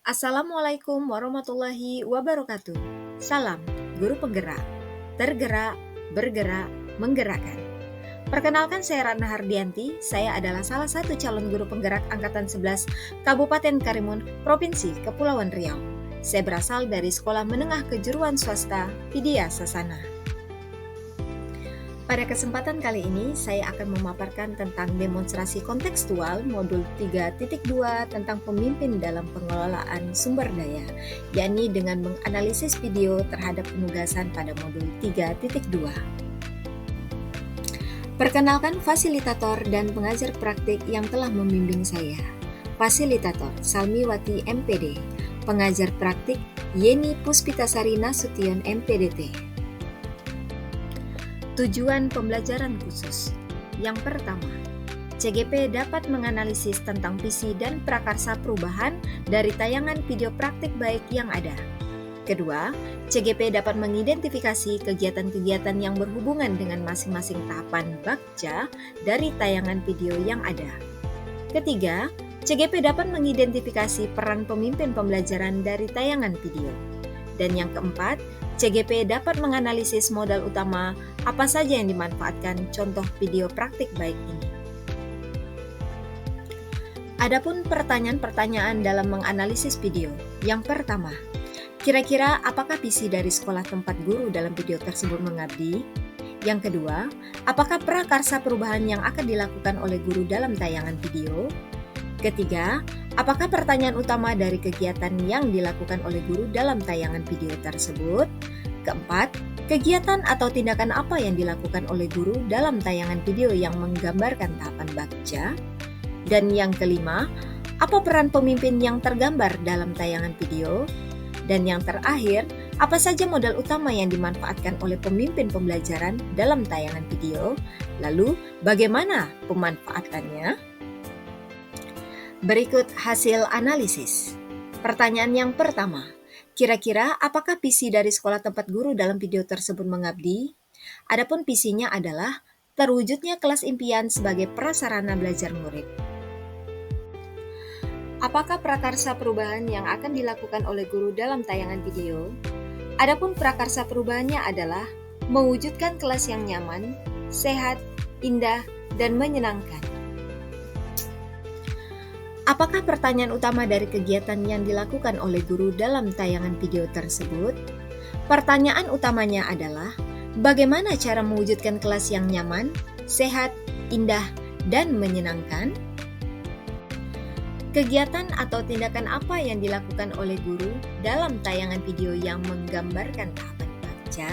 Assalamualaikum warahmatullahi wabarakatuh. Salam, guru penggerak. Tergerak, bergerak, menggerakkan. Perkenalkan, saya Ratna Hardianti. Saya adalah salah satu calon guru penggerak Angkatan 11 Kabupaten Karimun, Provinsi Kepulauan Riau. Saya berasal dari Sekolah Menengah Kejuruan Swasta Vidya Sasana. Pada kesempatan kali ini, saya akan memaparkan tentang demonstrasi kontekstual modul 3.2 tentang pemimpin dalam pengelolaan sumber daya, yakni dengan menganalisis video terhadap penugasan pada modul 3.2. Perkenalkan fasilitator dan pengajar praktik yang telah membimbing saya. Fasilitator Salmiwati MPD, pengajar praktik Yeni Puspitasari Nasution MPDT. Tujuan pembelajaran khusus. Yang pertama, CGP dapat menganalisis tentang visi dan prakarsa perubahan dari tayangan video praktik baik yang ada. Kedua, CGP dapat mengidentifikasi kegiatan-kegiatan yang berhubungan dengan masing-masing tahapan bakca dari tayangan video yang ada. Ketiga, CGP dapat mengidentifikasi peran pemimpin pembelajaran dari tayangan video. Dan yang keempat, CGP dapat menganalisis modal utama apa saja yang dimanfaatkan contoh video praktik baik ini. Adapun pertanyaan-pertanyaan dalam menganalisis video. Yang pertama, kira-kira apakah visi dari sekolah tempat guru dalam video tersebut mengabdi? Yang kedua, apakah prakarsa perubahan yang akan dilakukan oleh guru dalam tayangan video? Ketiga, apakah pertanyaan utama dari kegiatan yang dilakukan oleh guru dalam tayangan video tersebut? Keempat, kegiatan atau tindakan apa yang dilakukan oleh guru dalam tayangan video yang menggambarkan tahapan bakca? Dan yang kelima, apa peran pemimpin yang tergambar dalam tayangan video? Dan yang terakhir, apa saja modal utama yang dimanfaatkan oleh pemimpin pembelajaran dalam tayangan video? Lalu, bagaimana pemanfaatannya? Berikut hasil analisis. Pertanyaan yang pertama, kira-kira apakah visi dari sekolah tempat guru dalam video tersebut mengabdi? Adapun visinya adalah terwujudnya kelas impian sebagai prasarana belajar murid. Apakah prakarsa perubahan yang akan dilakukan oleh guru dalam tayangan video? Adapun prakarsa perubahannya adalah mewujudkan kelas yang nyaman, sehat, indah, dan menyenangkan. Apakah pertanyaan utama dari kegiatan yang dilakukan oleh guru dalam tayangan video tersebut? Pertanyaan utamanya adalah, bagaimana cara mewujudkan kelas yang nyaman, sehat, indah, dan menyenangkan? Kegiatan atau tindakan apa yang dilakukan oleh guru dalam tayangan video yang menggambarkan tahapan bakca?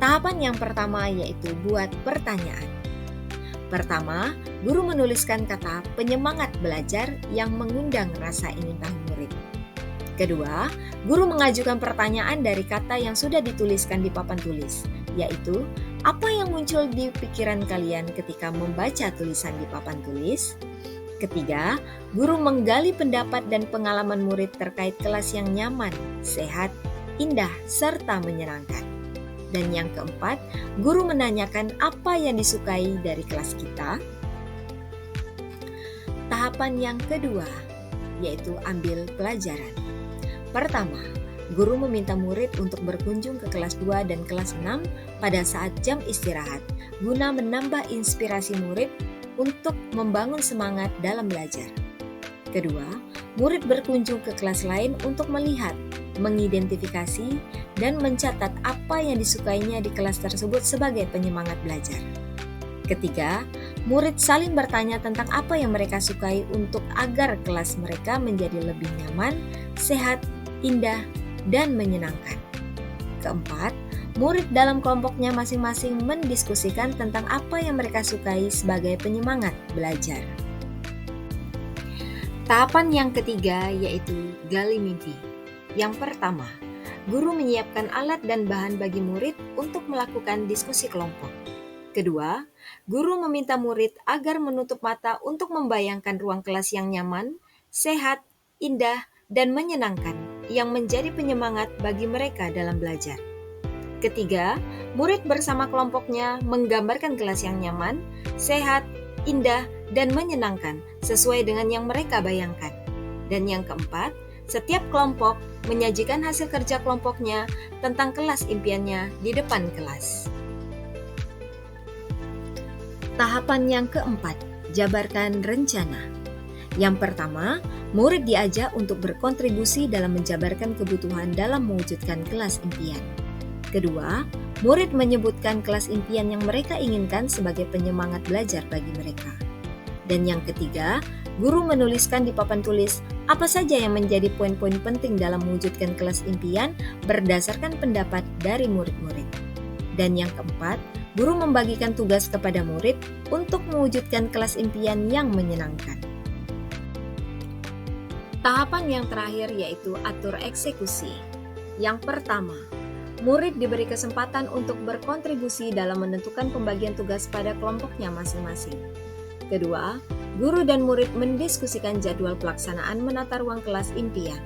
Tahapan yang pertama yaitu buat pertanyaan. Pertama, guru menuliskan kata penyemangat belajar yang mengundang rasa ingin tahu murid. Kedua, guru mengajukan pertanyaan dari kata yang sudah dituliskan di papan tulis, yaitu apa yang muncul di pikiran kalian ketika membaca tulisan di papan tulis. Ketiga, guru menggali pendapat dan pengalaman murid terkait kelas yang nyaman, sehat, indah, serta menyenangkan. Dan yang keempat, guru menanyakan apa yang disukai dari kelas kita. Tahapan yang kedua, yaitu ambil pelajaran. Pertama, guru meminta murid untuk berkunjung ke kelas 2 dan kelas 6 pada saat jam istirahat, guna menambah inspirasi murid untuk membangun semangat dalam belajar. Kedua, murid berkunjung ke kelas lain untuk melihat, mengidentifikasi, dan mencatat apa yang disukainya di kelas tersebut sebagai penyemangat belajar. Ketiga, murid saling bertanya tentang apa yang mereka sukai untuk agar kelas mereka menjadi lebih nyaman, sehat, indah, dan menyenangkan. Keempat, murid dalam kelompoknya masing-masing mendiskusikan tentang apa yang mereka sukai sebagai penyemangat belajar. Tahapan yang ketiga yaitu gali mimpi. Yang pertama, guru menyiapkan alat dan bahan bagi murid untuk melakukan diskusi kelompok. Kedua, guru meminta murid agar menutup mata untuk membayangkan ruang kelas yang nyaman, sehat, indah, dan menyenangkan yang menjadi penyemangat bagi mereka dalam belajar. Ketiga, murid bersama kelompoknya menggambarkan kelas yang nyaman, sehat, indah, dan menyenangkan sesuai dengan yang mereka bayangkan. Dan yang keempat, Setiap kelompok menyajikan hasil kerja kelompoknya tentang kelas impiannya di depan kelas. Tahapan yang keempat, jabarkan rencana. Yang pertama, murid diajak untuk berkontribusi dalam menjabarkan kebutuhan dalam mewujudkan kelas impian. Kedua, murid menyebutkan kelas impian yang mereka inginkan sebagai penyemangat belajar bagi mereka. Dan yang ketiga, guru menuliskan di papan tulis apa saja yang menjadi poin-poin penting dalam mewujudkan kelas impian berdasarkan pendapat dari murid-murid. Dan yang keempat, guru membagikan tugas kepada murid untuk mewujudkan kelas impian yang menyenangkan. Tahapan yang terakhir yaitu atur eksekusi. Yang pertama, murid diberi kesempatan untuk berkontribusi dalam menentukan pembagian tugas pada kelompoknya masing-masing. Kedua, guru dan murid mendiskusikan jadwal pelaksanaan menata ruang kelas impian.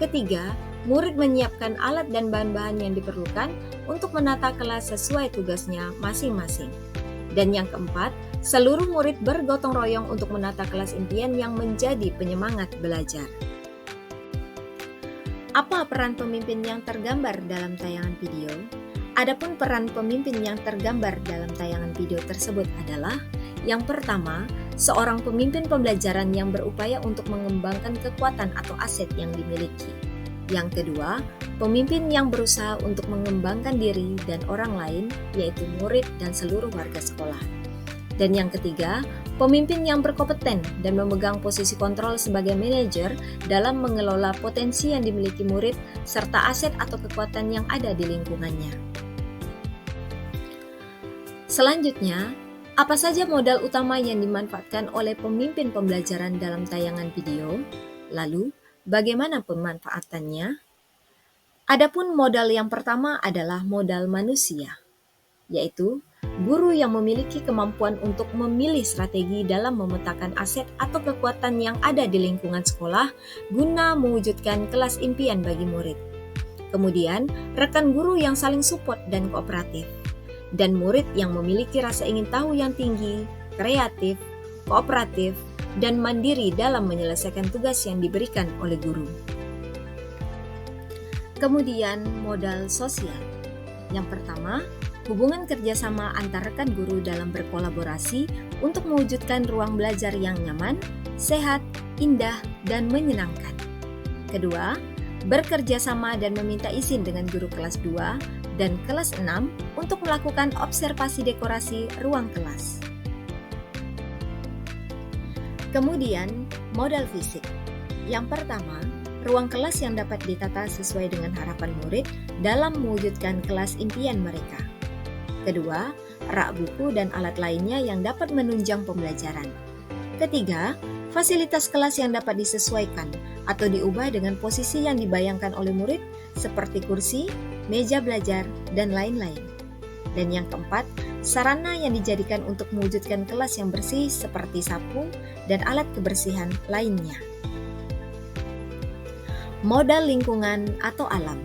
Ketiga, murid menyiapkan alat dan bahan-bahan yang diperlukan untuk menata kelas sesuai tugasnya masing-masing. Dan yang keempat, seluruh murid bergotong royong untuk menata kelas impian yang menjadi penyemangat belajar. Apa peran pemimpin yang tergambar dalam tayangan video? Adapun peran pemimpin yang tergambar dalam tayangan video tersebut adalah yang pertama, seorang pemimpin pembelajaran yang berupaya untuk mengembangkan kekuatan atau aset yang dimiliki. Yang kedua, pemimpin yang berusaha untuk mengembangkan diri dan orang lain, yaitu murid dan seluruh warga sekolah. Dan yang ketiga, pemimpin yang berkompeten dan memegang posisi kontrol sebagai manajer dalam mengelola potensi yang dimiliki murid serta aset atau kekuatan yang ada di lingkungannya. Selanjutnya, apa saja modal utama yang dimanfaatkan oleh pemimpin pembelajaran dalam tayangan video? Lalu, bagaimana pemanfaatannya? Adapun modal yang pertama adalah modal manusia, yaitu guru yang memiliki kemampuan untuk memilih strategi dalam memetakan aset atau kekuatan yang ada di lingkungan sekolah guna mewujudkan kelas impian bagi murid. Kemudian, rekan guru yang saling support dan kooperatif. Dan murid yang memiliki rasa ingin tahu yang tinggi, kreatif, kooperatif, dan mandiri dalam menyelesaikan tugas yang diberikan oleh guru. Kemudian, modal sosial. Yang pertama, hubungan kerjasama antar rekan guru dalam berkolaborasi untuk mewujudkan ruang belajar yang nyaman, sehat, indah, dan menyenangkan. Kedua, bekerja sama dan meminta izin dengan guru kelas 2 dan kelas 6 untuk melakukan observasi dekorasi ruang kelas. Kemudian, modal fisik. Yang pertama, ruang kelas yang dapat ditata sesuai dengan harapan murid dalam mewujudkan kelas impian mereka. Kedua, rak buku dan alat lainnya yang dapat menunjang pembelajaran. Ketiga, fasilitas kelas yang dapat disesuaikan atau diubah dengan posisi yang dibayangkan oleh murid seperti kursi, meja belajar, dan lain-lain. Dan yang keempat, sarana yang dijadikan untuk mewujudkan kelas yang bersih seperti sapu dan alat kebersihan lainnya. Modal lingkungan atau alam,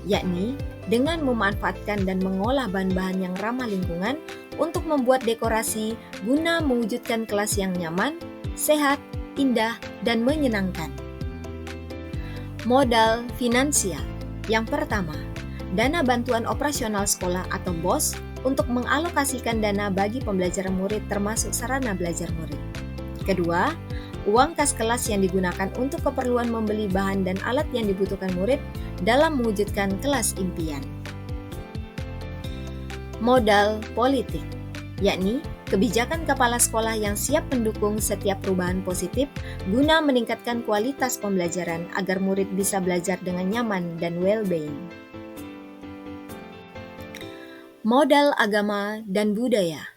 yakni dengan memanfaatkan dan mengolah bahan-bahan yang ramah lingkungan untuk membuat dekorasi guna mewujudkan kelas yang nyaman, sehat, indah, dan menyenangkan. Modal finansial. Yang pertama, dana bantuan operasional sekolah atau BOS untuk mengalokasikan dana bagi pembelajaran murid termasuk sarana belajar murid. Kedua, uang kas kelas yang digunakan untuk keperluan membeli bahan dan alat yang dibutuhkan murid dalam mewujudkan kelas impian. Modal politik, yakni kebijakan kepala sekolah yang siap mendukung setiap perubahan positif guna meningkatkan kualitas pembelajaran agar murid bisa belajar dengan nyaman dan well-being. Modal agama dan budaya.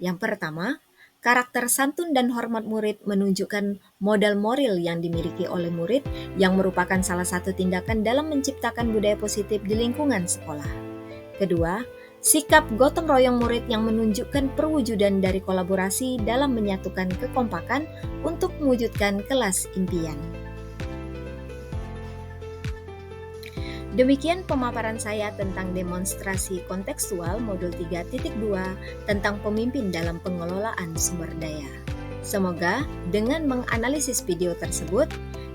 Yang pertama, karakter santun dan hormat murid menunjukkan modal moral yang dimiliki oleh murid yang merupakan salah satu tindakan dalam menciptakan budaya positif di lingkungan sekolah. Kedua, sikap gotong royong murid yang menunjukkan perwujudan dari kolaborasi dalam menyatukan kekompakan untuk mewujudkan kelas impian. Demikian pemaparan saya tentang demonstrasi kontekstual modul 3.2 tentang pemimpin dalam pengelolaan sumber daya. Semoga dengan menganalisis video tersebut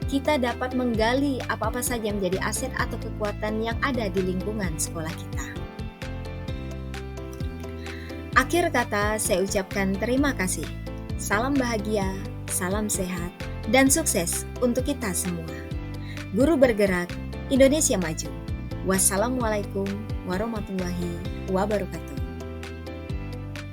kita dapat menggali apa-apa saja menjadi aset atau kekuatan yang ada di lingkungan sekolah kita. Akhir kata, saya ucapkan terima kasih. Salam bahagia, salam sehat, dan sukses untuk kita semua. Guru bergerak, Indonesia maju. Wassalamualaikum warahmatullahi wabarakatuh.